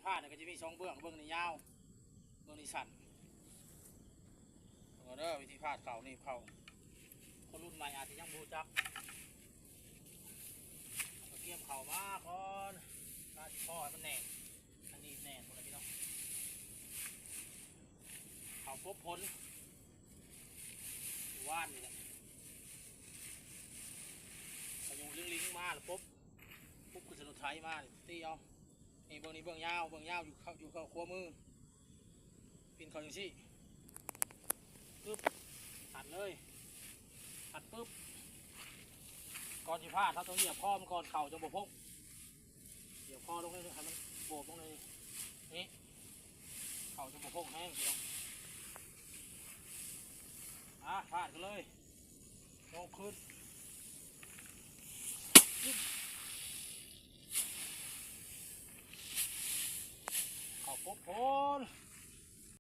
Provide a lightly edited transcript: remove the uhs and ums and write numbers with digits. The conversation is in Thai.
ผ้าเนี่ยก็จะมี2เบื้องเบื้องนี้ยาวเบื้องนี้สั้นเด้อวิธีพาดเข่านี่เข่าคนรุ่นใหม่อาจจะยังบูจักเกี่ยมเข่ามาก่อนพาดข้อให้มันแน่นอันนี้แน่นหมดเลยพี่น้องเข่าปุ๊บพ้นว่านนี่แหละพยุงลิงมาแล้วปุ๊บคือสนุนไทยมาตีเอานี่เบื้องนี้เบื้องยาวอยู่เข้าขั้วมือปีนเข่าอย่างซี่ปึ๊บหัดเลยหัดปึ๊บก่อนที่พลาดเราต้องเหยียบข้อมันก่อนเข่าจะบกพกเหยียบข้อลงเลยให้มันโบกลงเลยนี่เข่าจะบกพกแห้งพี่น้องพลาดกันเลยลงขึ้นเข่าปุ๊บพ้น